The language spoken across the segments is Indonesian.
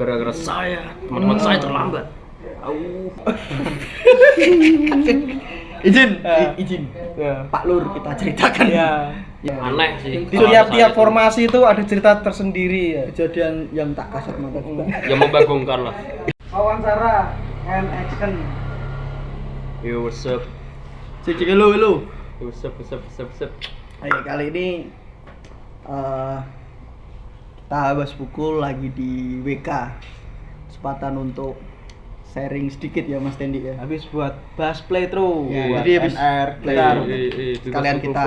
gara-gara saya, teman-teman saya terlambat. Izin. Ya. Pak Lur kita ceritakan. Ya. Aneh sih. Di tiap formasi itu ada cerita tersendiri ya. Kejadian yang tak kasat mata juga. Yang membagongkan lah. Wawancara and action. Yo, what's up? Cek hello. Yo, what's up? Ayo kali ini kita habis pukul lagi di WK. Kesempatan untuk sharing sedikit ya Mas Tendi ya. Habis buat bahas playthrough. Ya, jadi habis NR kita Kalian kita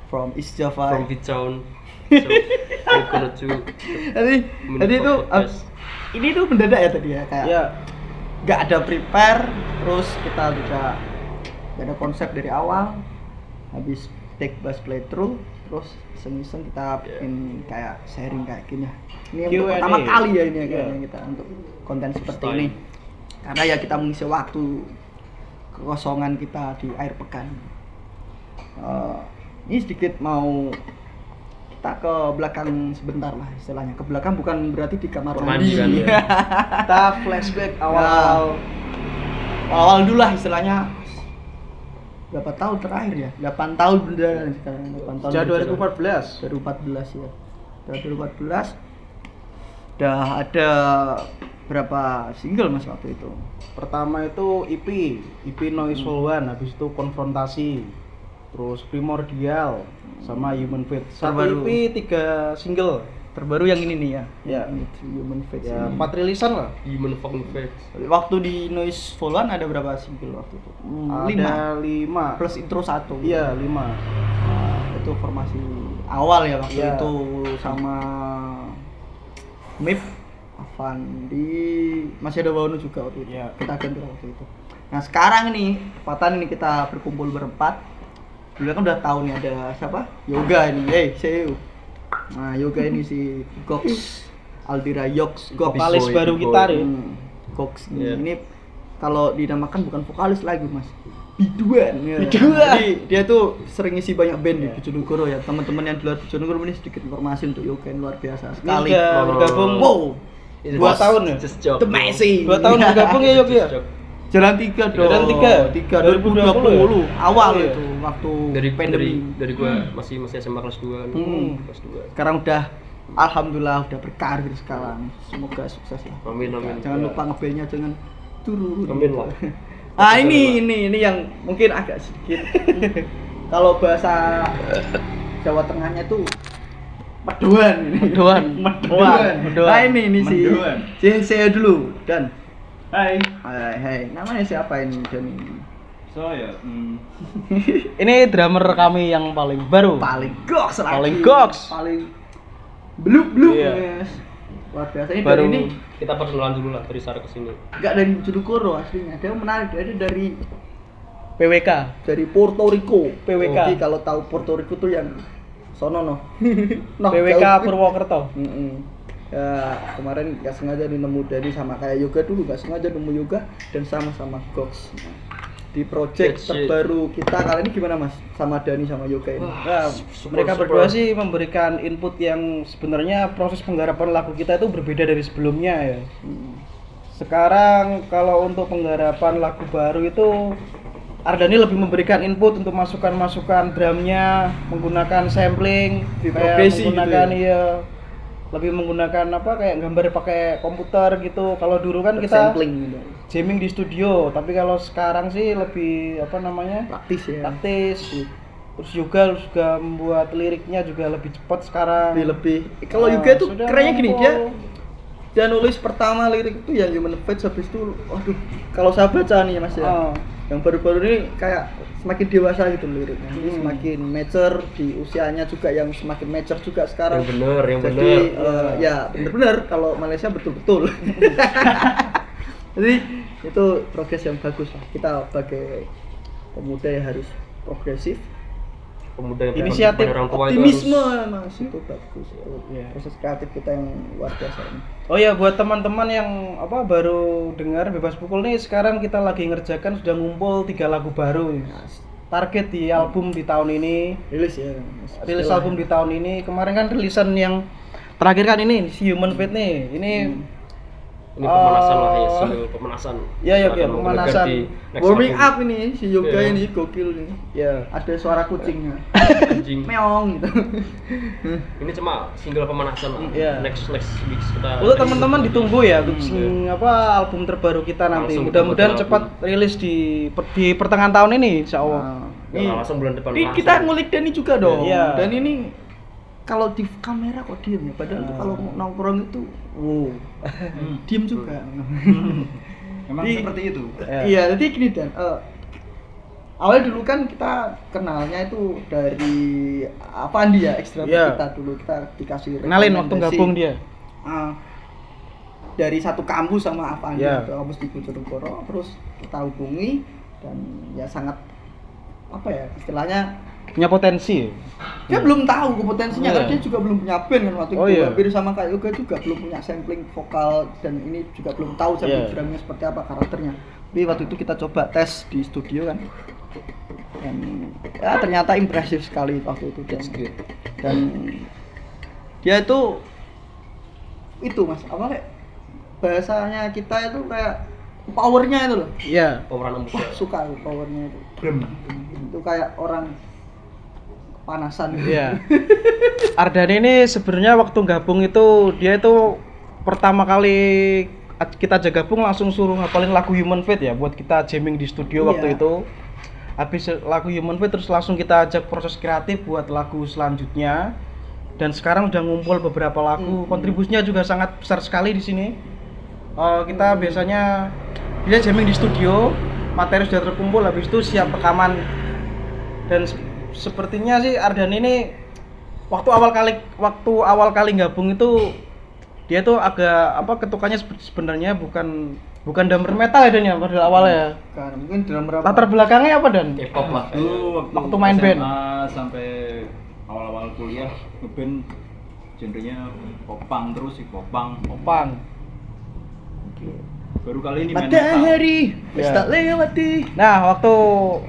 from East Java. from the town. So, we're gonna do Tadi itu ini tuh mendadak ya tadi ya kayak Ya. nggak ada prepare, terus kita juga nggak ada konsep dari awal. Habis take bus playthrough, terus iseng-iseng kita bikin kayak sharing kayak gini. Ini yang Q&A. pertama kali ya ini Ya. kayaknya kita untuk konten seperti Style. ini. Karena ya kita mengisi waktu kekosongan kita di akhir pekan. Ini sedikit mau kita ke belakang sebentar lah istilahnya. Ke belakang bukan berarti di kamar mandi. Pemandian, ya. Kita flashback awal. Awal dulu lah istilahnya. Berapa tahun terakhir ya? 8 tahun beneran sekarang. 8 tahun. Sejak berjalan. 2014. 2014 ya. Dari 2014 udah ada berapa single Mas waktu itu? Pertama itu EP Noise One, habis itu Konfrontasi, terus Primordial, sama Human Fate. Satu Terbaru. EP 3 single. Terbaru yang ini nih ya. Ya. Human Fate. Ya, ini. 4 rilisan lah. human fucking face. Waktu di Noise Full One ada berapa single waktu itu? 5 Ada 5. plus intro 1. Iya, 5. Itu formasi awal ya waktu Iya. itu sama Mif, Avandi, masih ada Wanu juga waktu itu. Iya. Kita ganti waktu itu. Nah sekarang ini, kesempatan ini kita berkumpul berempat. Dulu kan udah tahu nih ada siapa? Yoga ini, Seu. Nah Yoga ini si Gox, Aldira Yox, Gox. Vokalis Boy, baru boy. kita nih. Gox Iya. ini kalau dinamakan bukan vokalis lagi Mas, biduan ya. Biduan. Jadi dia tuh sering ngisi banyak band Iya. di Bojonegoro ya. Teman-teman yang di luar Bojonegoro ini sedikit informasi untuk Yoga yang luar biasa Ini sekali. udah bergabung Wow, 2 tahun ya? Just joke. amazing. 2 tahun bergabung ya Yogi ya? Jalan 3 dong. Jalan 3. 2020 awal Oh, iya. itu waktu Dari pandemi. dari gua masih SMA kelas 2 kan. Kelas 2. Sekarang udah alhamdulillah udah berkarir sekarang. Semoga sukses lah. Amin. Jangan lupa ngebelnya jangan turun. Amin lah. Ah ini yang mungkin agak sedikit. Kalau bahasa Jawa Tengahnya tuh medoan ini. Medoan. Nah ini si saya dulu dan Hai, hai. Namanya siapa ini dan ini? saya Ini drummer kami yang paling baru. Paling goks lagi. Paling goks. Paling blue Iya. Mas. Luar biasa ini Baru. dari ini Kita perkenalan dulu lah dari sana ke sini. enggak dari Bojonegoro aslinya. Dia menarik dia dari PWK. Puerto Rico. PWK. Jadi kalau tahu Puerto Rico tuh yang sono noh. PWK jauh. Purwokerto. Ya kemarin nggak sengaja nemu Dani sama kayak Yoga dulu nggak sengaja nemu Yoga dan sama Gox di project Shit. terbaru kita kali ini gimana Mas sama Dani sama Yoga ini? Nah, Super, mereka super. berdua sih memberikan input yang sebenarnya proses penggarapan lagu kita itu berbeda dari sebelumnya ya. Sekarang kalau untuk penggarapan lagu baru itu Ardani lebih memberikan input untuk masukan-masukan drumnya, menggunakan sampling, Di kayak progresi menggunakan gitu ya, lebih menggunakan apa kayak gambar pakai komputer gitu. Kalau dulu kan kita sampling gitu. jamming di studio, tapi kalau sekarang sih lebih apa namanya? Praktis ya. Praktis. Terus juga membuat liriknya juga lebih cepat sekarang. Lebih. Kalau Yoga tuh Sudah kerennya gini mampu. dia nulis pertama lirik itu yang Human Fate, habis itu waduh kalau saya baca nih Mas ya. Oh. Yang baru-baru ini kayak semakin dewasa gitu liriknya. Jadi semakin mature di usianya juga yang semakin mature juga sekarang. Yang bener. Jadi ya bener-bener kalau Malaysia betul-betul. Jadi itu progres yang bagus lah. Kita sebagai pemuda yang harus progresif. Pemuda yang Inisiatif, pada orang tua Optimisme itu Mas itu bagus. Itu Iya. proses kreatif kita yang luar biasa ini. Oh ya, buat teman-teman yang apa baru dengar Bebas Pukul nih, sekarang kita lagi ngerjakan sudah ngumpul 3 lagu baru. Target di album di tahun ini, Rilis ya. Mas. rilis Setelah- album di tahun ini. Kemarin kan rilisan yang terakhir kan ini si Human Fate nih. Ini Ini pemanasan lah ya, single pemanasan. Iya, iya, Akan pemanasan. mengganti next Warming album. up ini si Yoga Iya. ini gokil nih. Ya. Ada suara kucingnya. Anjing. Meong gitu. Ini cuma single pemanasan lah. Iya. Next weeks kita. Untuk teman-teman ditunggu ya album terbaru kita nanti. Langsung Mudah-mudahan kita cepat rilis di pertengahan tahun ini insyaallah. Nah, Ya, langsung bulan depan. ini langsung. kita ngulik Dani juga dong. Iya. Dan ini kalau di kamera kok diem ya, padahal tuh kalau nongkrong itu diem juga. Memang Di- seperti itu. Iya, jadi gini Dan, awalnya dulu kan kita kenalnya itu dari Avandi ya, ekstra Iya. kita dulu kita dikasih Kenalin waktu rekomendasi. gabung dia. Ah, dari satu kampus sama Avandi, Iya. satu kampus di Bojonegoro, terus kita hubungi dan ya sangat apa ya istilahnya Punya potensi. dia belum tahu kompetensinya Iya. kan dia juga belum punya band kan waktu Oh, itu iya. hampir sama kayak Yoga juga belum punya sampling vokal dan ini juga belum tahu sampling Iya. drumnya seperti apa karakternya. Tapi waktu itu kita coba tes di studio kan dan ya ternyata impresif sekali waktu itu dan dia itu mas apa kayak bahasanya kita itu kayak powernya itu loh. Iya. Pemeran muda. Wah, suka aku powernya itu. Itu kayak orang kepanasan gitu. Iya. Ardan ini sebenarnya waktu gabung itu dia itu pertama kali kita aja gabung langsung suruh ngapalin lagu Human Fate ya buat kita jamming di studio Iya. waktu itu. Habis lagu Human Fate terus langsung kita ajak proses kreatif buat lagu selanjutnya. Dan sekarang udah ngumpul beberapa lagu. Kontribusinya juga sangat besar sekali di sini. Kita biasanya dia jamming di studio, materi sudah terkumpul, habis itu siap rekaman. Dan sepertinya sih Ardan ini waktu awal kali gabung itu dia tuh agak ketukannya sebenarnya bukan drummer metal ya Dan ya pada awalnya. Kan mungkin dalam berapa Latar belakangnya apa Dan? K-pop lah. Dulu Waktu main band. SMA sampai awal-awal kuliah ngeband genrenya popang terus sih popang. Opang. Baru kali ini main metal. matahari Ya. tak lewati. Nah, waktu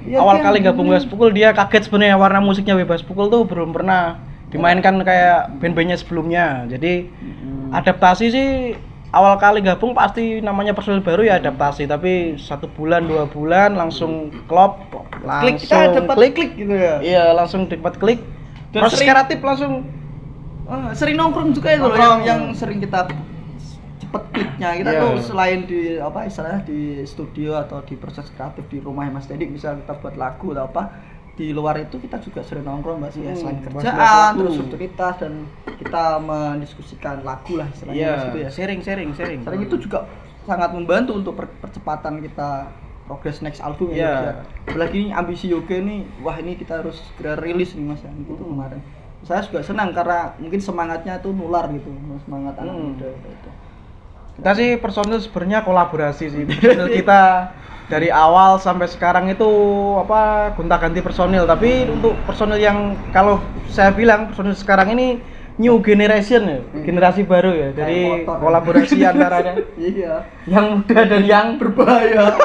Ya awal kan, kali gabung bener. Bebas Pukul dia kaget sebenarnya warna musiknya Bebas Pukul tuh belum pernah dimainkan kayak band-bandnya sebelumnya. Jadi adaptasi sih awal kali gabung pasti namanya personil baru ya adaptasi, tapi 1 bulan 2 bulan langsung klop, Klik langsung kita dapat klik gitu ya. Iya, langsung dapat klik. Dan Proses sering- kreatif langsung Sering nongkrong juga itu loh Nongkrong. yang sering kita cepet kliknya kita Iya. tuh selain di apa istilahnya di studio atau di proses kreatif di rumah Mas Dedik bisa kita buat lagu atau apa di luar itu kita juga sering nongkrong Mas ya selain bahas-bahas kerjaan lagu. terus rutinitas dan kita mendiskusikan lagu lah istilahnya iya, Mas, gitu ya. sharing. Sering itu juga sangat membantu untuk percepatan kita progres next album Iya. ya. Apalagi ini ambisi Yoga nih, wah ini kita harus segera rilis nih Mas ya. Itu kemarin. Saya juga senang karena mungkin semangatnya tuh nular gitu, semangat anak muda gitu. Kita sih personil sebenarnya kolaborasi sih. Personil kita dari awal sampai sekarang itu gonta-ganti personil, tapi untuk personil yang kalau saya bilang personil sekarang ini new generation ya, generasi baru ya. Dari Kayak motor. kolaborasi antaranya Iya, yang muda dan yang berbahaya.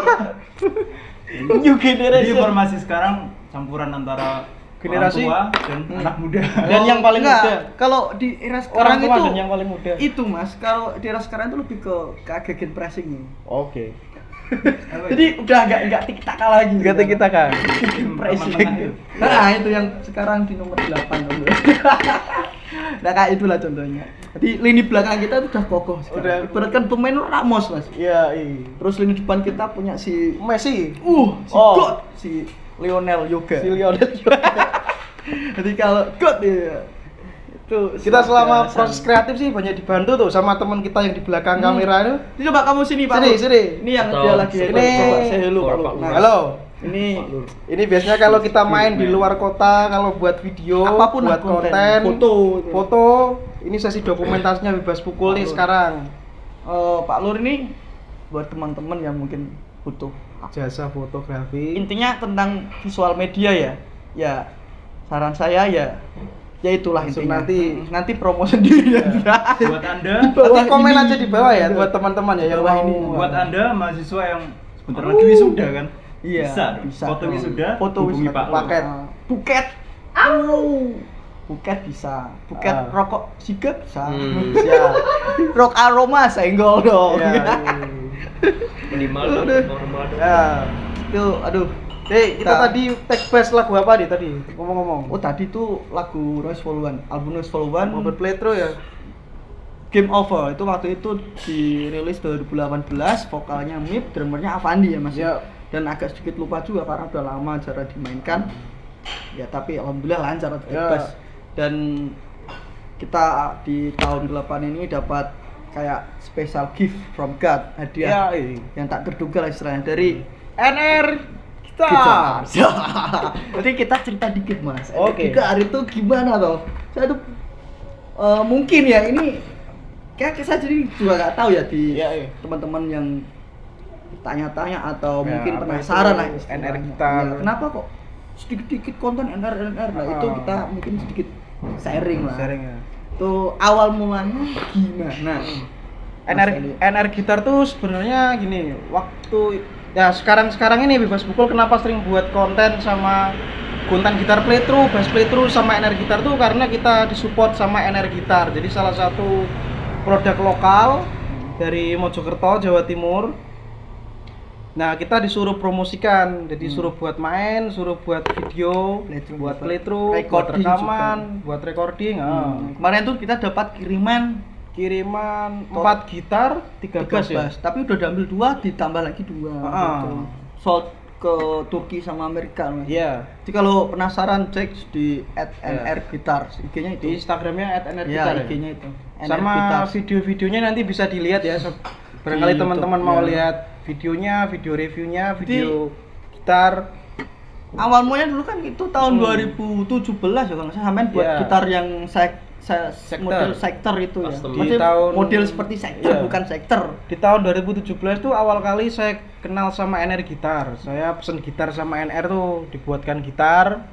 new Jadi generation. formasi sekarang campuran antara Generasi. orang tua dan anak muda. Dan yang paling Enggak, muda. kalau di era Orang sekarang tua itu dan yang paling muda. itu Mas, kalau di era sekarang itu lebih ke agen pressing nih. Oke. Jadi udah enggak tik-tak lagi. Kata kita kan. pressing. Nah, itu yang sekarang di nomor 8 Nah, kayak itulah contohnya. Jadi lini belakang kita udah kokoh sekarang. Udah. Ibaratkan pemain Ramos, Mas. Iya, iya. Terus lini depan kita punya si Messi. si Oh. God, si Lionel Yoga. Si Lionel. Jadi kalau God ya itu Kita selama biasa. proses kreatif sih banyak dibantu tuh sama teman kita yang di belakang kamera itu. Ini coba kamu sini, Pak. Sini, Lur. sini. Ini yang Atau dia lagi sini. coba saya hello, Pak. Lur. Pak Lur. Nah, Halo. Ini Ini biasanya kalau kita main di luar kota, kalau buat video, apapun buat lah konten, konten, foto. ini sesi dokumentasinya Bebas Pukul nih sekarang. Pak Lur ini buat teman-teman yang mungkin butuh Jasa fotografi. intinya tentang visual media ya. Ya saran saya ya itulah Langsung intinya. nanti promo sendiri ya. Buat Anda, Nanti komen ini. aja di bawah ya buat teman-teman ya yang Bawah mau. ini. buat Anda mahasiswa yang sebentar lagi wisuda kan? Iya, Bisa, dong. bisa. Foto wisuda, Foto hubungi wisuda. Pak Lur. Paket. Buket. Au. buket bisa, buket Ah. rokok siga bisa. Siap. Rock aroma senggol dong. Ya. Minimal normal dong. Ya. Itu aduh. Kita tadi tag best lagu apa nih tadi? Ngomong-ngomong. Oh tadi tuh lagu Noise Volume, album Noise Volume, Mobil Playthrough ya. Game Over. Itu waktu itu dirilis 2018, vokalnya Mip, drummernya Avandi ya Mas. Ya. Dan agak sedikit lupa juga karena udah lama jarang dimainkan. Ya tapi alhamdulillah lancar tag Ya. best. Dan kita di tahun 8 ini dapat kayak special gift from God, hadiah yang tak terduga lah istilahnya dari NR kita. kita. Berarti kita cerita dikit Mas. Oke. Kita hari itu gimana toh? Saya tuh mungkin ya ini kayak saya jadi juga nggak tahu ya di Iya. teman-teman yang tanya-tanya atau Ya, mungkin apa penasaran itu lah istilahnya. NR kita. Ya, kenapa kok sedikit-sedikit konten NR. Nah itu Ah. kita mungkin sedikit sharing lah. Sharing ya. Tuh awal mulanya gimana? NR gitar tuh sebenarnya gini, waktu ya sekarang ini Bebas Pukul kenapa sering buat konten sama Guntan Gitar Playthrough, Bass Playthrough sama NR Gitar tuh karena kita disupport sama NR Gitar. Jadi salah satu produk lokal dari Mojokerto, Jawa Timur. Nah, kita disuruh promosikan, jadi suruh buat main, suruh buat video, Playthrough, buat playthrough, buat recording rekaman, buat recording. Kemarin tuh kita dapat kiriman Kiriman 4 gitar, 3 bass ya. tapi udah diambil 2 ditambah lagi 2 gitu. Sold ke Turki sama Amerika Mas. Iya. Jadi kalau penasaran cek di @nrgitar IG-nya itu. Di Instagramnya @nrgitar Ya, ya. IG-nya itu. Sama NR video-videonya nanti bisa dilihat ya. Barangkali Di teman-teman YouTube, mau ya. lihat videonya, video reviewnya, video gitar. Awal mulanya dulu kan itu tahun 2017 ya kalau nggak salah Hamen buat Iya. gitar yang Sektor. model sektor itu ya. Custom. Di Maksudnya tahun- model seperti sektor Iya. bukan sektor. Di tahun 2017 tuh awal kali saya kenal sama NR Gitar. Saya pesen gitar sama NR tuh dibuatkan gitar.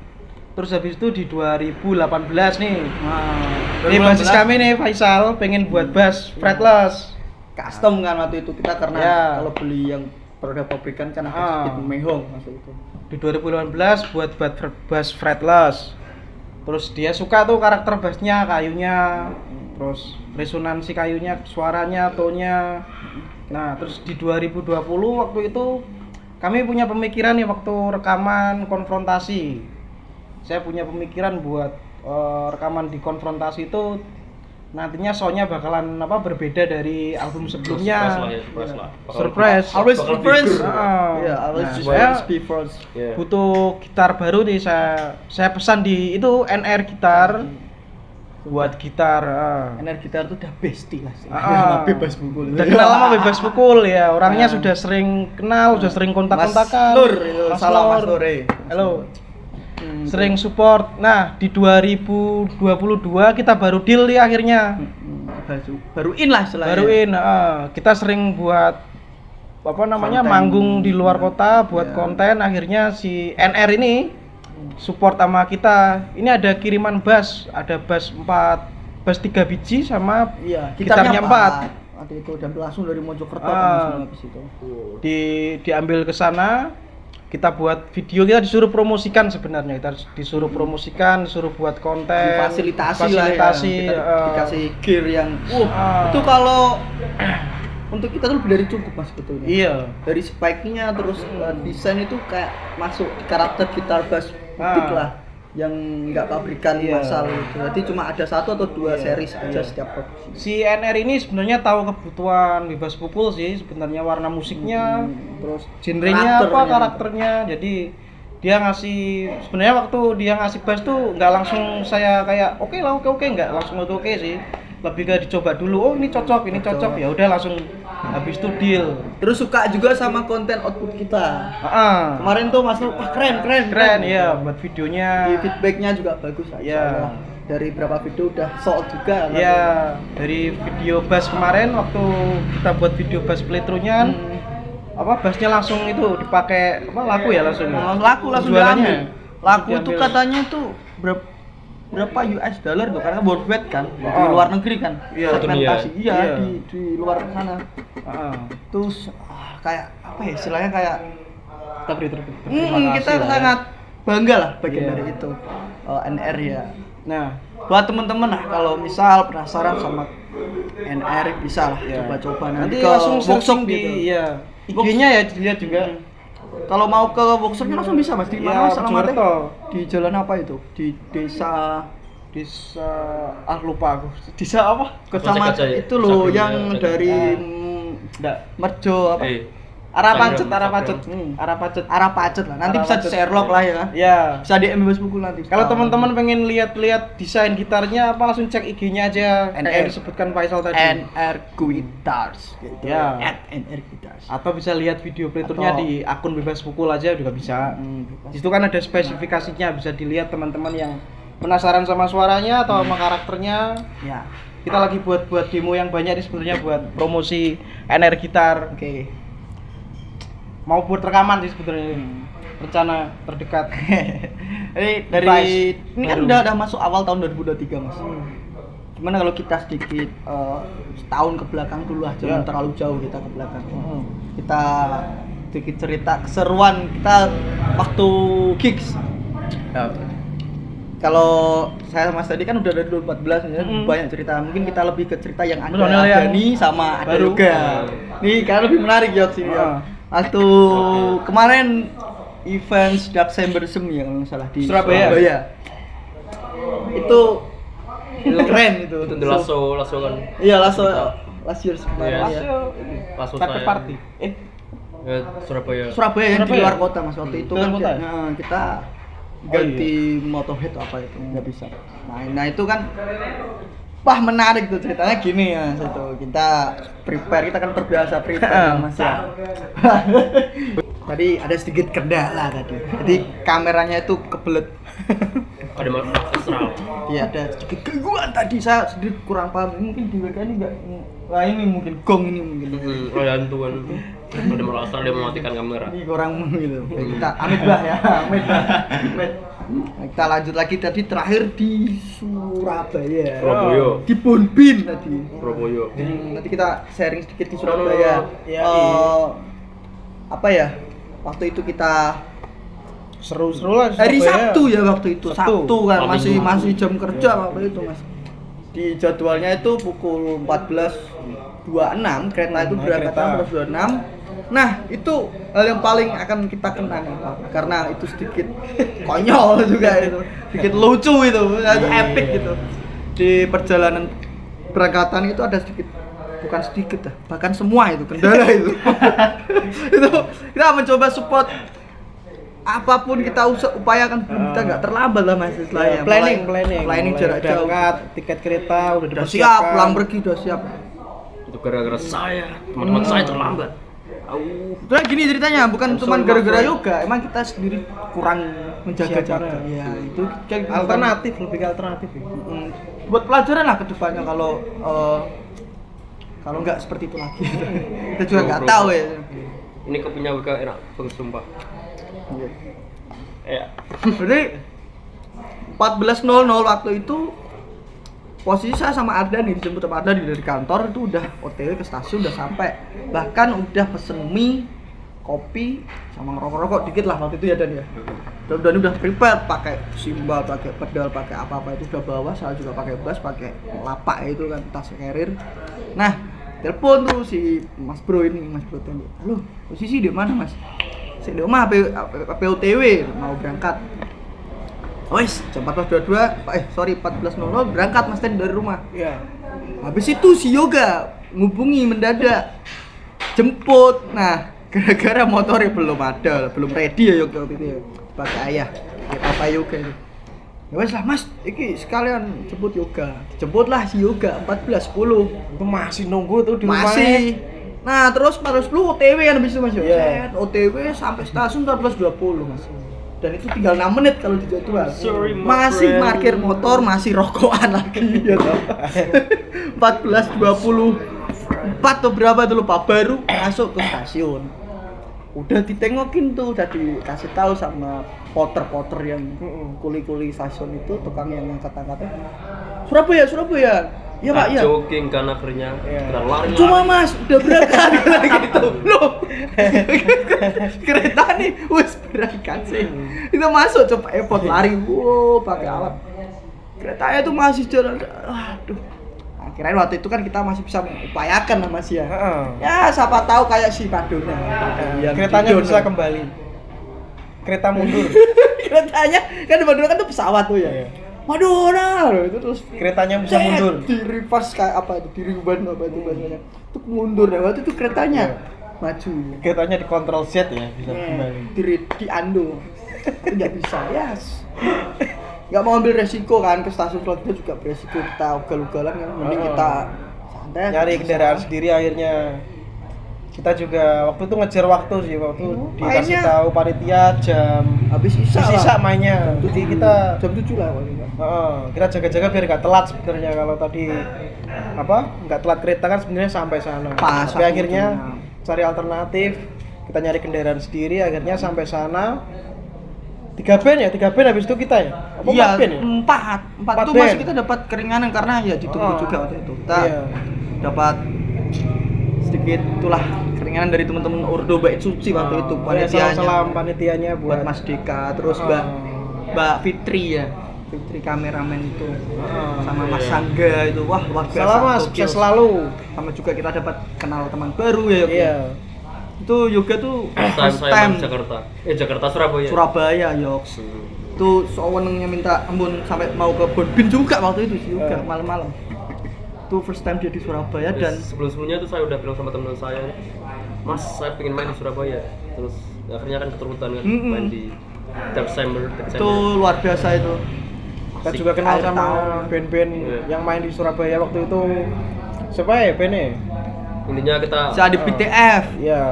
Terus habis itu di 2018 nih. Nah, Ini basis kami nih Faisal pengen buat bass fretless. custom kan waktu itu kita karena Ya. kalau beli yang produk pabrikan kan agak sedikit mehong waktu itu. Di 2018 buat bass fretless. Terus dia suka tuh karakter bassnya, kayunya, terus resonansi kayunya, suaranya, tone-nya. Nah, terus di 2020 waktu itu kami punya pemikiran nih waktu rekaman konfrontasi. Saya punya pemikiran buat rekaman di konfrontasi itu nantinya soundnya bakalan berbeda dari album sebelumnya. Surprise lah. Surprise. Always bakal be first. figur. Iya, always Nah, always be first. Iya. Butuh gitar baru nih saya pesan di itu NR gitar buat gitar. NR gitar tuh udah bestie lah sih. Ah. Bebas pukul. Udah kenal lama Bebas Pukul ya. Orangnya Nah. sudah sering kenal, sudah sering kontak-kontakan. Mas Nur, itu. Salam Mas Nur. Halo. Sering support. Nah, di 2022 kita baru deal nih akhirnya. Baru in lah istilahnya. Baru in, kita sering buat Konten. manggung di luar kota buat Ya. konten. Akhirnya si NR ini support sama kita. Ini ada kiriman bass, ada bass 3 biji sama Iya, gitarnya 4. Waktu itu udah langsung dari Mojokerto Ah. kan habis itu. Diambil ke sana, kita buat video, kita disuruh promosikan sebenarnya, kita disuruh promosikan, disuruh buat konten, Difasilitasi lah ya. Kita dikasih gear yang itu kalau untuk kita tuh lebih dari cukup Mas sebetulnya. Iya. Dari spike-nya terus desain itu kayak masuk di karakter gitar bass big lah yang nggak pabrikan Iya. massal gitu. Jadi cuma ada 1 atau 2 series aja setiap produksi. Si NR ini sebenarnya tahu kebutuhan Bebas Pukul sih, sebenarnya warna musiknya, Terus genrenya apa, karakternya. Jadi dia ngasih, sebenarnya waktu dia ngasih bass tuh nggak langsung saya kayak oke lah, oke nggak langsung oke sih. Lebih kayak dicoba dulu, oh ini cocok, ya udah langsung habis itu deal. Terus suka juga sama konten output kita. Ah, Kemarin tuh Mas Nur, wah keren ya buat videonya. Di feedbacknya juga bagus aja. Iya. Dari berapa video udah sold juga. kan? Ya, dari video bass kemarin waktu kita buat video bass playthrough-nya kan, bassnya langsung itu dipakai laku ya langsung. Laku langsung Jualannya. diambil. Laku itu Diambil. katanya tuh berapa US dollar tuh karena worldwide kan di luar negeri kan. Iya, Segmentasi dunia. Iya. di luar sana. Terus kayak apa ya istilahnya kayak Terima kasih kita lah ya. sangat bangga lah bagian Iya. dari itu. NR ya Nah, buat teman-teman lah kalau misal penasaran sama NR bisa lah ya. coba-coba nanti ke langsung workshop searching gitu. di ya IG-nya ya dilihat juga. Kalau mau ke workshopnya langsung bisa Mas. Di mana Mas alamatnya? Mojokerto. Di jalan apa itu? Di desa Lupa aku. desa apa? Kecamatan Jaya. itu loh Sabrina, yang Sabrina. dari Enggak. Merjo apa? Arah Instagram, Pacet. Hmm. Arah Pacet Arah Pacet lah. Nanti Arah bisa Pacet. di Sherlock lah ya. Ya. Bisa DM bebas buku nanti. Kalau teman-teman pengen lihat-lihat desain gitarnya apa langsung cek IG-nya aja kayak yang disebutkan Faisal tadi. NR Guitars gitu. Ya. @NR Guitars. Atau bisa lihat video playtournya Atau- di akun bebas pukul aja juga bisa. Di situ kan ada spesifikasinya, bisa dilihat teman-teman yang penasaran sama suaranya atau sama karakternya. Ya. Kita lagi buat demo yang banyak nih sebenarnya buat promosi NR gitar. Oke. Mau buat rekaman sih sebenarnya. Rencana terdekat. Ini dari Device ini kan baru. udah masuk awal tahun 2023 Mas. Gimana kalau kita sedikit setahun ke belakang dulu lah, jangan Ya. terlalu jauh kita ke belakang. Kita sedikit cerita keseruan kita waktu gigs. Ya. Kalau saya sama Mas tadi kan udah dari 2014 ya, banyak cerita. Mungkin kita lebih ke cerita yang ada Personal yang Dani sama ada baru. Yoga. Nih kan lebih menarik ya sini ya. Waktu kemarin event Dark Symbolism ya kalau nggak salah di Surabaya. Itu keren itu. Itu lasso kan. Iya lasso last year Iya. ya. Lasso Carpet saya. party. Ya, Surabaya. Surabaya yang di Surabaya? luar kota Mas waktu itu Luar kan kota ya? kita ganti Motorhead apa itu nggak bisa. Nah itu kan menarik tuh ceritanya gini ya itu kita kita kan terbiasa prepare Mas ya. Tadi ada sedikit kendala tadi. Jadi kameranya itu kebelet. Ada astral. Iya ada sedikit gangguan tadi saya sedikit kurang paham. Mungkin di WK ini enggak. Wah ini mungkin gong ini mungkin. Ada hantu kan. Ada malah astral dia mematikan kamera. Ini kurang gitu. Kita amit bah ya, amit bah. Amit. Nah, kita lanjut lagi tadi terakhir di Surabaya. Surabaya. Di Bonbin tadi. Surabaya. Nanti kita sharing sedikit di Surabaya. Ya, Apa ya? Waktu itu kita Seru-seru lah hari Surabaya. Sabtu ya waktu itu. Sabtu. Sabtu kan Malam minggu. masih jam kerja waktu itu Mas. Di jadwalnya itu pukul 14.26 kereta itu Naik berangkat kereta. 14.26. Nah, itu hal yang paling akan kita kenang karena itu sedikit konyol juga itu. Sedikit lucu itu epic gitu. Di perjalanan berangkatan itu ada sedikit bukan sedikit dah, bahkan semua itu kendala itu. Itu kita mencoba support apapun kita upayakan kita nggak terlambat lah Mas istilahnya. planning planning jarak jauh. berangkat, tiket kereta udah Udah siap, dipersiapkan. pulang pergi udah siap. Itu gara-gara saya, teman-teman saya terlambat. Nah gini ceritanya, bukan cuma gara-gara yoga, emang kita sendiri kurang menjaga Siap, jarak. Ya, itu kayak Alternatif, lebih ke alternatif ya. buat pelajaran lah ke depannya kalau nggak seperti itu lagi. Kita juga nggak tahu ya. Ini kopinya WK enak, bagus sumpah. Ya. Jadi 14.00 waktu itu posisi saya sama Ardani dijemput sama Ardani dari kantor itu udah OTW ke stasiun udah sampai, bahkan udah pesen mie, kopi sama ngerokok-rokok dikit lah waktu itu ya Dan ya. Dan udah prepare pakai simbal, pakai pedal, pakai apa-apa itu udah bawa, saya juga pakai bass, pakai lapak itu kan tas carrier. Nah, telepon tuh si Mas Bro ini, Mas Bro tadi. Halo, posisi di mana Mas? Saya di rumah POTW mau berangkat. Wes, jam 14.00 berangkat Mas tadi dari rumah. Iya. Habis itu si Yoga ngubungi mendadak jemput. Nah, gara-gara motornya belum ada, belum ready ya Yoga waktu itu ya. Pakai ayah, ya papa Yoga itu. Ya wes lah Mas, iki sekalian jemput Yoga. Jemputlah si Yoga 14.10. Itu masih nunggu tuh di rumahnya. Masih. Nah, terus 14.10 OTW kan habis itu Mas. Iya. Set, OTW sampai stasiun 14.20 Mas. Dan itu tinggal 6 menit kalau di jadwal. Sorry, my Masih friend. parkir motor, masih rokokan lagi ya toh. 14.24 atau berapa itu lupa, baru masuk ke stasiun. Udah ditengokin tuh, udah dikasih tahu sama porter-porter yang kuli-kuli stasiun itu, tukang yang ngangkat-angkatnya. Surabaya. Iya Pak, iya. Jogging kan akhirnya. Iya. Kita lari. Cuma Mas, udah berangkat gitu. Loh. Kereta nih wis berangkat sih. Itu masuk coba effort lari, wow, pakai alat. Keretanya tuh masih jalan. Aduh. Akhirnya waktu itu kan kita masih bisa mengupayakan lah Mas ya. Heeh. Ya siapa tahu kayak si Madonna. Yang Keretanya di bisa Dono. kembali. Kereta mundur. Keretanya kan di Madonna kan tuh pesawat tuh ya. Iya. Madonna loh, itu terus Keretanya bisa cet, mundur. di reverse kayak apa itu, di rewind apa itu bahasanya. Itu mundur ya, waktu itu keretanya maju. Keretanya dikontrol Z ya, bisa kembali. Di ando. Tapi nggak bisa, yes. Nggak mau ambil resiko kan, ke stasiun selanjutnya juga beresiko, kita ugal-ugalan kan, mending kita santai. Nyari kendaraan sendiri akhirnya. Kita juga waktu itu ngejar waktu sih, waktu dikasih mainnya. tahu panitia jam Habis isa sisa lah. mainnya. Jadi kita Jam 7 lah waktu itu. kita jaga-jaga biar nggak telat sebenarnya. Kalau tadi nggak telat kereta kan sebenarnya sampai sana. Pas, Tapi akhirnya waktunya. cari alternatif, kita nyari kendaraan sendiri, akhirnya sampai sana. 3 band habis itu kita ya? Apa Iya, 4 band ya? 4 4 tuh band. masih kita dapat keringanan karena ya ditunggu juga waktu itu. Kita Iya. dapat sedikit itulah keringanan dari teman-teman Ordo Bait Suci waktu itu panitianya. Salam panitianya Buat Mas Deka, terus Mbak Fitri ya. Fitri kameramen itu. Sama Mas Sangga itu. Wah, luar biasa. Salam Mas, gokil. sukses selalu. Sama juga kita dapat kenal teman baru ya. Yoga. Iya. Itu Yoga tuh first saya time di Jakarta. Jakarta Surabaya. Surabaya, Yoks. Itu sewenengnya minta ampun sampai mau ke Bonbin juga waktu itu sih Yoga malam-malam. Itu first time dia di Surabaya dan sebelum-sebelumnya tuh saya udah bilang sama teman saya, Mas saya pengen main di Surabaya. Terus akhirnya kan keterutan kan main di Desember. itu luar biasa itu. Kita Asik. juga kenal Akhir sama tahun. band-band yang main di Surabaya waktu itu. Siapa ya bandnya? Intinya kita Si Adi BTF, Iya.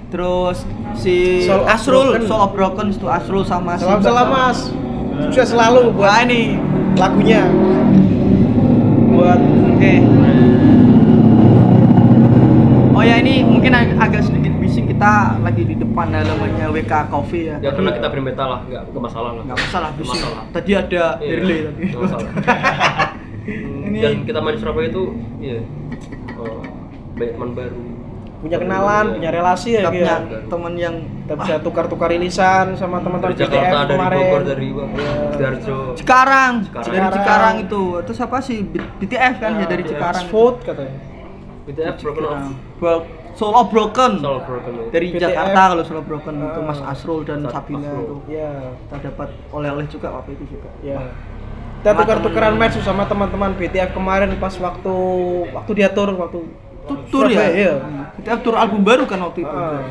terus si Soul of Asrul, Broken. Soul of Broken itu Asrul sama si Salam Mas. Sukses selalu Wah buat ini, lagunya. Buat oke. Oh ya ini mungkin agak sedikit bising, kita lagi di depan namanya WK Coffee ya. ya karena kita band metal lah, nggak masalah lah. Nggak masalah Nggak bising. masalah. Tadi ada Iya, Harley tadi. nggak masalah. Ini- Dan kita main di Surabaya itu, iya, banyak teman baru. punya kenalan, punya relasi ya. Kita punya Iya. teman yang Kita bisa tukar-tukar ilisan sama teman-teman Dari Jakarta, BTF dari kemarin. Bogor, dari Sidoarjo. Cikarang, Cikarang. dari Cikarang itu. Terus apa sih BTF kan ya dari BTF. Cikarang. Food katanya. BTF Broken Off. Soul of Broken. Soul Broken Off. Dari BTF. Jakarta kalau Soul of Broken itu Mas Asrul dan Mas Sabina Asrul. itu. Iya. Kita dapat oleh-oleh juga waktu itu juga. Iya. Kita Sama tukar-tukaran temen- match sama teman-teman BTF kemarin pas waktu dia tur Itu tur ya? Surabaya, iya. BTF tur album baru kan waktu itu. Ah.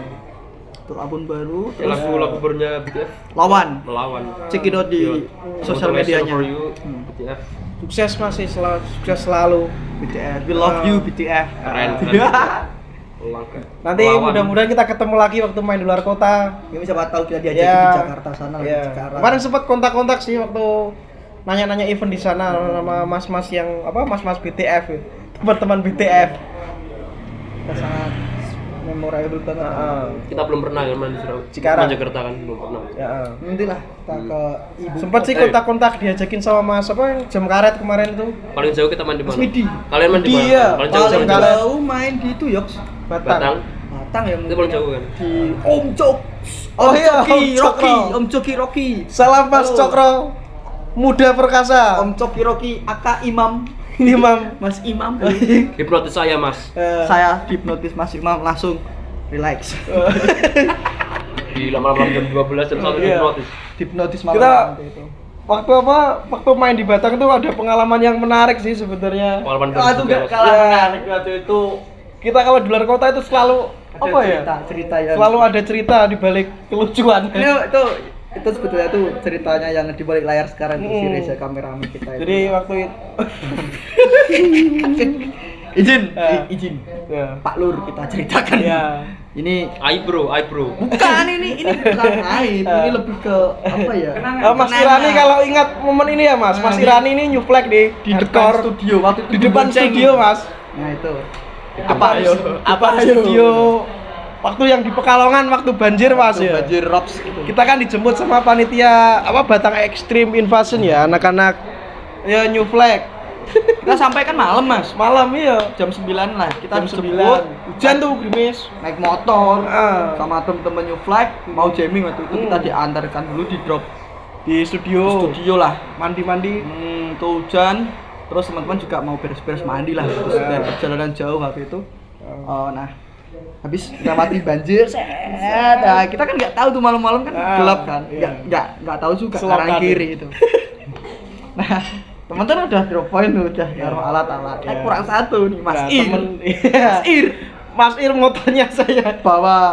Tur album baru. Ya, lagu barunya BTF Lawan. melawan. Check it out di sosial medianya. For you, Hmm. BTF. Sukses masih sukses selalu. BTF, we love you BTF. Keren, keren. Ya. Melangkah. Nanti Melawan. mudah-mudahan kita ketemu lagi waktu main di luar kota. Ya siapa tahu kita diajak Ya. di Jakarta sana lagi Iya. Cikarang. Kemarin sempat kontak-kontak sih waktu nanya-nanya event di sana sama mas-mas yang mas-mas BTF, ya. Teman-teman BTF. Kita sangat memorable banget. Kita belum pernah kan main di Surabaya. Cikarang. Main Jakarta kan belum pernah. Ya. Nanti lah kita ke ibu. Sempat sih kontak-kontak diajakin sama Mas yang jam karet kemarin tuh. Paling jauh kita main di Mas mana? Midi. Kalian main di mana? Iya. Paling jauh Paling jam berapa? jauh main di itu Yoks. Batang. Batang ya Itu mungkin. paling jauh kan? Di Om Cok. Oh iya, Coki Om Cokro. Rocky, Om Coki Rocky. Salam Mas Halo. Cokro. Muda perkasa. Om Coki Rocky aka Imam. Imam. Mas Imam. Hipnotis saya mas. Saya hipnotis Mas Imam langsung relax. Di lama-lama jam 12 jam 1 Iya. hipnotis. Hipnotis Kita malam itu. waktu main di Batang tuh ada pengalaman yang menarik sih sebenarnya. Pengalaman Ah, itu juga, gak Mas. kalah Ya. menarik waktu itu. Kita kalau di luar kota itu selalu Ada apa ya? cerita yang Selalu ada cerita di balik kelucuan. itu sebetulnya tuh ceritanya yang di balik layar sekarang tuh si Reza kameramen kita itu. Jadi waktu itu izin ya. Pak Lur kita ceritakan Ya. ini Eyebrow. bukan ini bukan aib, ini lebih ke apa ya? Mas Kenangan. Irani kalau ingat momen ini ya Mas, Mas Nah, Irani ini new flag di depan dekor studio waktu itu di depan bonceng. studio Mas. Nah itu Apa ayo? Apa studio waktu yang di Pekalongan waktu banjir Mas ya. Banjir Rops gitu. Kita kan dijemput sama panitia Batang Extreme Invasion ya, anak-anak ya new flag. Kita sampai kan malam Mas, Malam iya. jam 9 lah kita Jam dijemput 9. Hujan tuh gerimis. naik motor Ah. sama temen-temen New Flag mau jamming waktu itu kita diantarkan dulu di drop Di studio. studio lah. Mandi-mandi. tuh hujan, terus teman-teman juga mau beres-beres mandi lah, terus dari perjalanan jauh waktu itu. Nah, habis lewati banjir, nah kita kan nggak tahu tuh malam-malam kan gelap kan, nggak tahu juga kanan kiri itu. Nah, teman-teman udah drop point tuh, udah naruh alat-alat. Kurang satu nih, Mas Mas Ir motornya saya bawa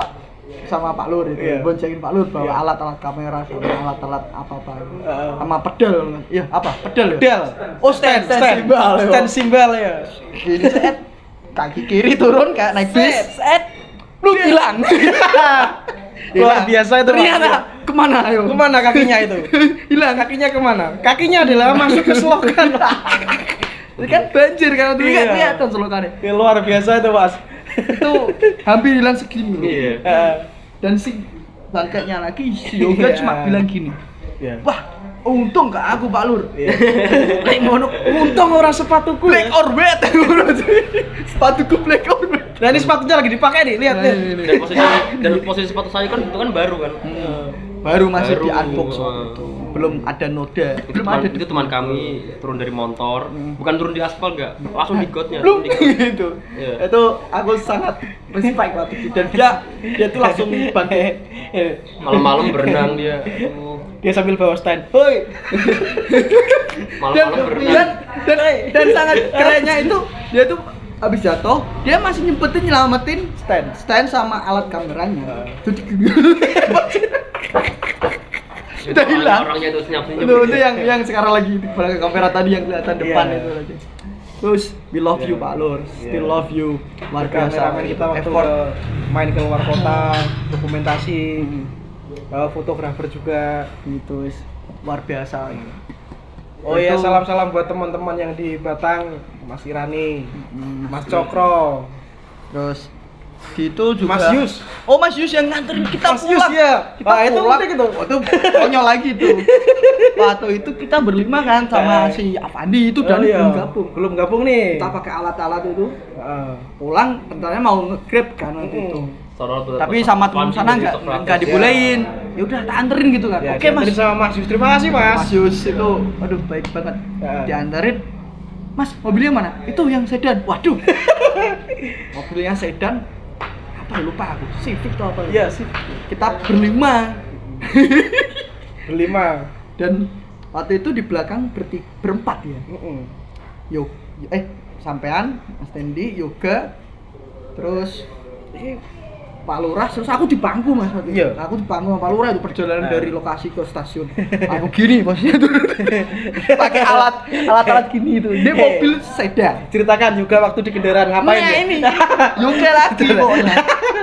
sama Pak Lur itu, boncengin Pak Lur bawa alat-alat kamera sama alat-alat apa-apa sama pedal. Iya, apa? Pedal ya? pedal. Oh, stand simbal ya. Gini set, kaki kiri turun kayak naik bis. Lu hilang. Luar biasa itu. Ternyata kemana ayo? Kemana kakinya itu? Hilang. Kakinya kemana? Kakinya adalah masuk ke selokan. Ini kan banjir kan, tuh kan kelihatan selokannya. Ya, luar biasa itu, Mas. Itu hampir hilang segini. Iya. Dan si bangkainya lagi si Yoga cuma bilang gini. Wah, untung gak aku Pak Lur. Lek ngono, Untung orang sepatuku. black or white. Sepatuku black or white. Nah, ini sepatunya lagi dipakai nih, lihat. Dan posisi sepatu saya kan itu kan baru kan. Baru masih Baru. di unbox waktu itu. Belum ada noda. Belum ada Itu teman kami turun dari motor, bukan turun di aspal enggak, langsung di gotnya. belum gitu. Iya. Itu aku sangat respect waktu itu, dan dia tuh langsung bangkit. Malam-malam berenang dia. Aduh. Dia sambil bawa stand. Hoi. Malam-malam berenang. Dan sangat kerennya itu dia tuh habis jatuh, dia masih nyelamatin stand sama alat kameranya. Jadi udah hilang. Orangnya itu senyap-senyap. Itu yang sekarang lagi di belakang kamera tadi yang kelihatan depan itu lagi. Terus we love you Pak Lur, still love you. Warga Kameramen kita waktu effort. main ke luar kota, dokumentasi, fotografer juga Gitu wis luar biasa. Oh iya, Itu- salam-salam buat teman-teman yang di Batang, Mas Irani, Mas Cokro, Terus gitu juga. Mas Yus. Oh, Mas Yus yang nganterin kita Mas Yus pulang. ya. Kita Ah, itu pulang. unik itu. Oh, itu konyol lagi tuh. Waktu itu kita berlima kan sama si Avandi itu dan belum gabung. Belum gabung nih. Kita pakai alat-alat itu. Heeh. Pulang rencananya mau nge-grab kan waktu itu. Saudara- Tapi sama temen sana nggak dibolehin. Ya udah tak anterin gitu kan. Ya, Oke, Mas. dianterin sama Mas Yus. Terima kasih, Mas. Mas Yus itu aduh baik banget. Ya. Dianterin. Mas, mobilnya mana? Itu yang sedan. Waduh. Mobilnya sedan. Apa ya, lupa aku. Civic atau apa? Iya, sih. Kita berlima. Berlima. Dan waktu itu di belakang berempat ya. Heeh. Sampean, Mas Tendi, Yoga, terus Pak Lurah, terus aku di bangku Mas waktu itu. Iya. Aku di bangku sama Pak Lurah itu perjalanan dari lokasi ke stasiun. Aku gini posisinya tuh. Pakai alat gini itu. Dia mobil sedan. Ceritakan juga waktu di kendaraan ngapain Nah ya? ini Yoga lagi pokoknya.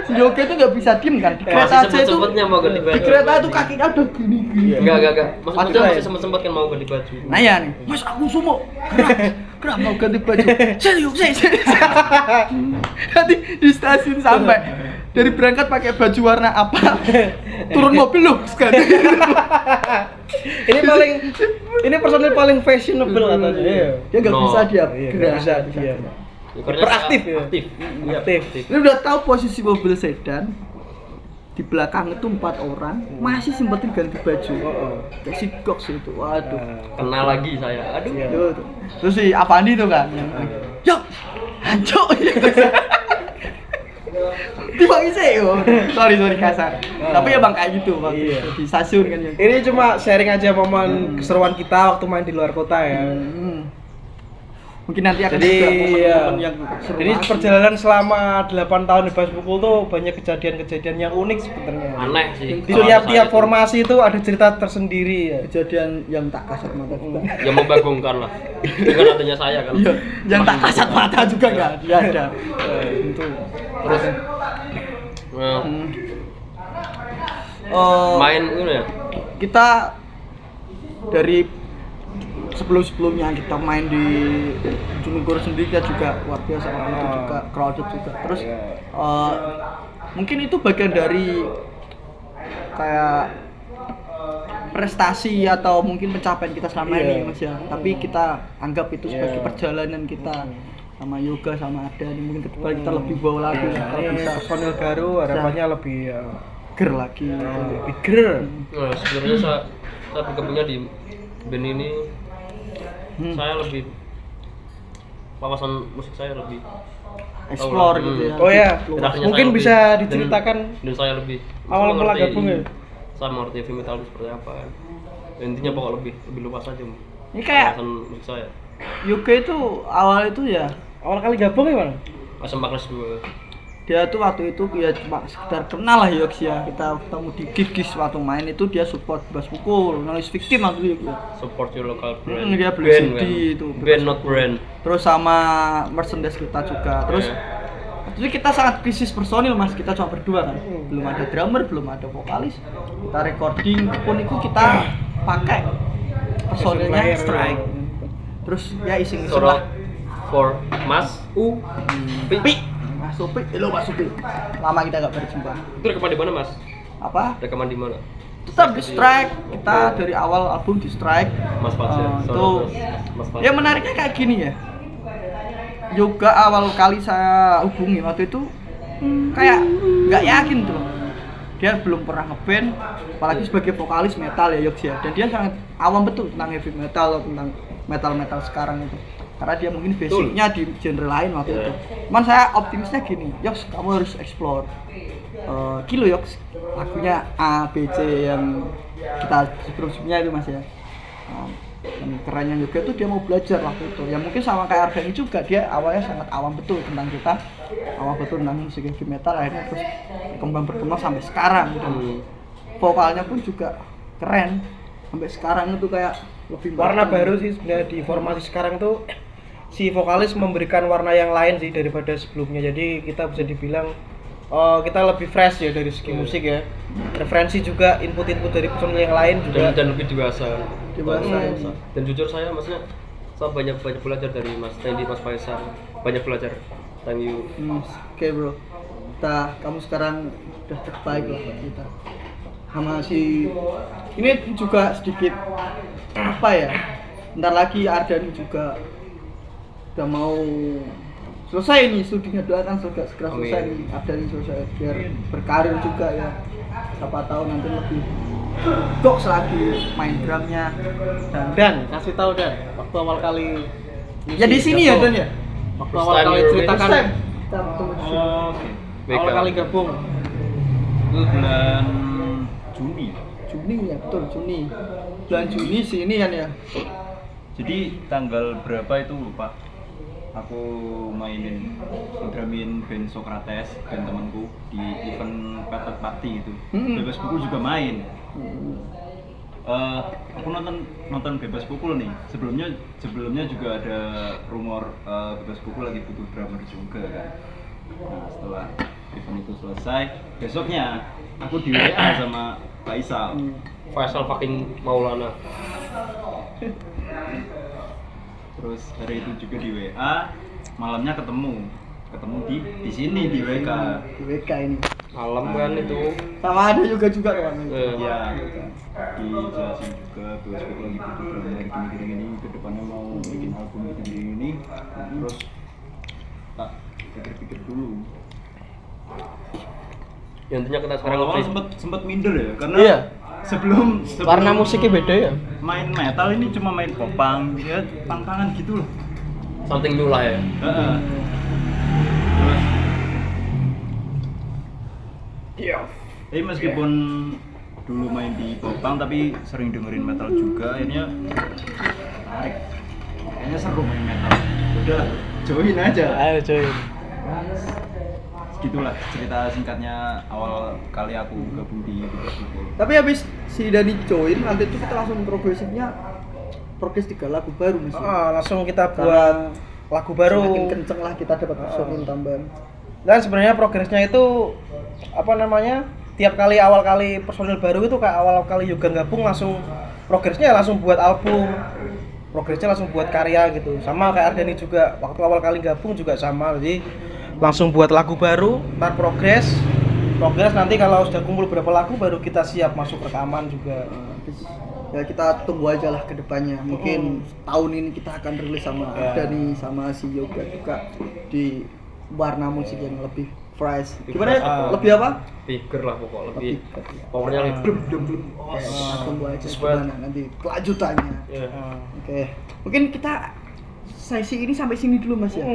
Si Yoga itu nggak bisa diem kan. Di kereta Masih aja itu. sempet-sempetnya mau ganti baju. Di kereta itu kakinya udah gini. Enggak. Maksudnya Aduh, masih sempet-sempet kan mau ganti baju. Nah ya nih, Mas aku sumo. Gerak mau ganti baju. Serius. Nanti di stasiun sampai dari berangkat pakai baju warna apa? Turun mobil loh sekali. Ini personil paling fashionable katanya. Iya. Dia nggak No. bisa dia Iya, gerak. nggak bisa dia. Beraktif ya? Aktif. Iya, Aktif. Ini udah tahu posisi mobil sedan. Di belakang itu 4 orang, masih sempetin ganti baju. Kayak si Gox itu. Waduh. Kenal lagi saya. Aduh. Iya. Tuh. Terus si Avandi tuh kan. Yuk, hancur. Tiba isi yo. Sorry kasar. Tapi ya bang kayak gitu bang. Iya. Di stasiun kan ya. Ini cuma sharing aja momen keseruan kita waktu main di luar kota ya. Mungkin nanti akan Jadi juga ya, momen-momen yang seru jadi lagi. perjalanan selama 8 tahun di Bas Pukul tuh banyak kejadian-kejadian yang unik sebenarnya. Aneh sih. Di tiap-tiap formasi itu ada cerita tersendiri ya. Kejadian yang tak kasat mata juga. Ya membagongkan lah. Dengan adanya saya kan. Iya, yang tak kasat mata juga nggak ada. Itu. Terus nah, main ini ya. Kita dari sebelumnya kita main di Jumigor sendiri kita juga luar biasa orang itu juga crowded juga. Terus mungkin itu bagian dari kayak prestasi atau mungkin pencapaian kita selama ini Mas ya. Tapi kita anggap itu sebagai perjalanan kita sama Yoga sama Ada ini mungkin kedepan kita lebih bawa lagi kalau Ini bisa personil baru harapannya lebih ger lagi. bigger. Nah, sebenarnya saya bergabungnya di band ini Saya lebih wawasan musik saya lebih Explore gitu ya. Oh ya, Enaknya mungkin saya bisa lebih- diceritakan dan saya lebih awal saya mula mengerti- gabung ya? Saya mengerti heavy metal itu seperti apa kan. Intinya pokok lebih luas aja Ini kayak wawasan musik saya. UK itu awal itu ya Awal kali gabung ya, Bang? SMA kelas 2. dia tuh waktu itu ya cuma sekedar kenal lah Yoks ya, kita ketemu di gig waktu main itu dia support bass pukul nulis victim waktu itu ya. Support your local brand. Dia beli Band, CD kan? itu Band not brand. terus sama merchandise kita juga terus Jadi kita sangat krisis personil mas, kita cuma berdua kan, belum ada drummer, belum ada vokalis. Kita recording pun itu kita pakai personilnya strike. Terus ya iseng-iseng Solo lah. for Mas U Pi. Mas Supi, halo Mas Supi. Lama kita nggak berjumpa. Itu rekaman di mana Mas? Apa? Rekaman di mana? Tetap di strike. Kita dari awal album di strike. Mas Faz ya. Itu Mas Faz. ya menariknya kayak gini ya. Juga awal kali saya hubungi waktu itu kayak nggak yakin tuh. Dia belum pernah ngeband, apalagi sebagai vokalis metal ya Yogs ya. Dan dia sangat awam betul tentang heavy metal atau tentang metal sekarang itu. Karena dia mungkin basicnya di genre lain waktu itu. Cuman saya optimisnya gini, Yogs kamu harus explore. Kilo Yogs, lagunya A, B, C yang kita sebelumnya itu mas ya. Dan kerennya juga tuh dia mau belajar waktu itu. Ya mungkin sama kayak Ardani juga, dia awalnya sangat awam betul tentang kita, awam betul tentang musik heavy metal, akhirnya terus berkembang sampai sekarang. Dan vokalnya pun juga keren sampai sekarang itu kayak lebih Warna baru sih sebenarnya di formasi sekarang tuh, si vokalis memberikan warna yang lain sih daripada sebelumnya. Jadi kita bisa dibilang kita lebih fresh ya dari segi musik ya. Referensi juga, input-input dari personil yang lain juga. dan lebih dewasa. dewasa. Dan jujur saya maksudnya saya banyak belajar dari Mas Tendi, Mas Faisal. Banyak belajar. Thank you. Oke bro, kamu sekarang udah terbaik lah buat kita. Sama si ini juga sedikit apa ya? Ntar lagi Ardani juga udah mau selesai nih studinya, doakan segera selesai nih Ardani selesai biar berkarir juga ya. Siapa tahu nanti lebih goks lagi main drumnya Dan kasih tahu Dan, waktu awal kali ya di sini ya Dan ya. Waktu awal kali ceritakan Kita tunggu di sini. Oke. awal kali gabung. Itu bulan Juni. Juni ya betul Juni. Bulan Juni sih ini kan ya. Jadi tanggal berapa itu lupa. Aku mainin ngedramin band Socrates, band temanku di event Pepet Party itu. Bebas Pukul juga main. Aku nonton Bebas Pukul nih. Sebelumnya juga ada rumor Bebas Pukul lagi butuh drummer juga kan. Nah, setelah event itu selesai, besoknya aku di WA sama Faisal. Faisal fucking Maulana. Terus hari itu juga di WA, malamnya ketemu di sini di WK. Di WK ini. Malam kan itu. Sama ada juga kawan. Ya, dijelasin juga Bebas Pukul lagi butuh drummer gini ke depannya mau bikin album gini. Terus tak pikir-pikir dulu. Ya, intinya kita sekarang Awal nge-free. sempet minder ya, karena Iya. sebelum Warna musiknya beda ya. main metal ini cuma main popang, ya pang-pangan gitu loh. Something new lah ya. Heeh. Terus tapi meskipun dulu main di popang tapi sering dengerin metal juga, akhirnya tarik. Kayaknya seru main metal. Udah, join aja. Ayo coy. Gitulah cerita singkatnya awal kali aku gabung di Bebas Pukul. Tapi habis si Dani join, nanti itu kita langsung progres 3 lagu baru mesti. Langsung kita buat Karena lagu baru. Semakin kenceng lah kita dapat personil tambahan. Dan sebenarnya progresnya itu apa namanya? Tiap kali awal kali personil baru itu kayak awal kali Yoga gabung langsung progresnya langsung buat album. Progresnya langsung buat karya gitu. Sama kayak Ardani juga waktu awal kali gabung juga sama. Jadi langsung buat lagu baru, ntar progres nanti kalau sudah kumpul berapa lagu baru kita siap masuk rekaman juga. Ya kita tunggu aja lah ke depannya. Mungkin tahun ini kita akan rilis sama Dani sama si Yoga juga di warna musik yang lebih Fresh. Big Gimana? Fresh. Lebih apa? Bigger lah pokok lebih Lebih. powernya lebih blum blum blum. Tunggu aja Sesuai. gimana nanti kelanjutannya. Iya. Oke. Mungkin kita sesi ini sampai sini dulu Mas ya.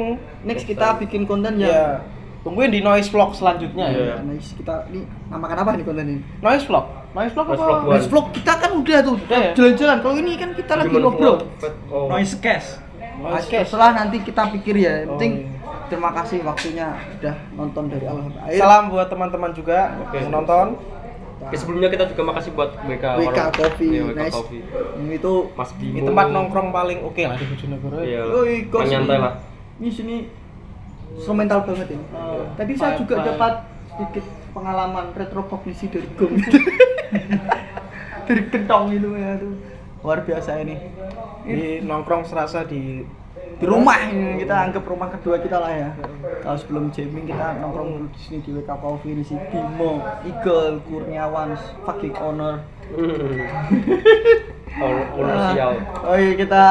Next kita bikin konten Ya. yang Tungguin di noise vlog selanjutnya Iya. ya. nice. Kita ini namakan apa nih konten ini? Noise vlog. Noise vlog Noise apa? vlog. Noise vlog kita kan udah tuh Udah ya? jalan-jalan. Kalau ini kan kita lagi Gimana ngobrol. vlog? Oh. Noise cast. Noise Oke, cast. setelah nanti kita pikir ya. Yang Oh, penting iya. terima kasih waktunya udah nonton dari awal sampai akhir. Salam buat teman-teman juga Oke. yang nonton. Oke, sebelumnya kita juga makasih buat WK WK Warung. Coffee, Iya, WK nice. Coffee. Itu Mas Bimo. Ini tempat nongkrong paling oke lah di Bojonegoro. Iya. Yoi, kos Nyantai ini. lah. Ini sini instrumental banget ini. Tadi saya juga Bye-bye. dapat sedikit pengalaman retrokognisi dari gong itu. Dari gentong itu ya tuh. Luar biasa ini. Di nongkrong serasa di Di rumah ini kita anggap rumah kedua kita lah ya. Kalau sebelum jamming kita nongkrong dulu di sini di WK Coffee di sini Bimo, Eagle, Kurniawan, fucking owner. Owner sial. Oh iya kita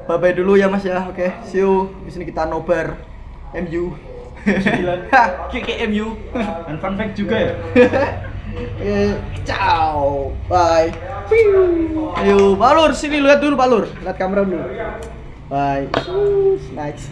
bye-bye dulu ya Mas ya. Oke, see you. Di sini kita nobar MU. 9. KKMU. Dan fun fact juga ya. Oke, ciao. Bye. Ayo, Pak Lur, sini lihat dulu Pak Lur. Lihat kamera dulu. Bye. Nice.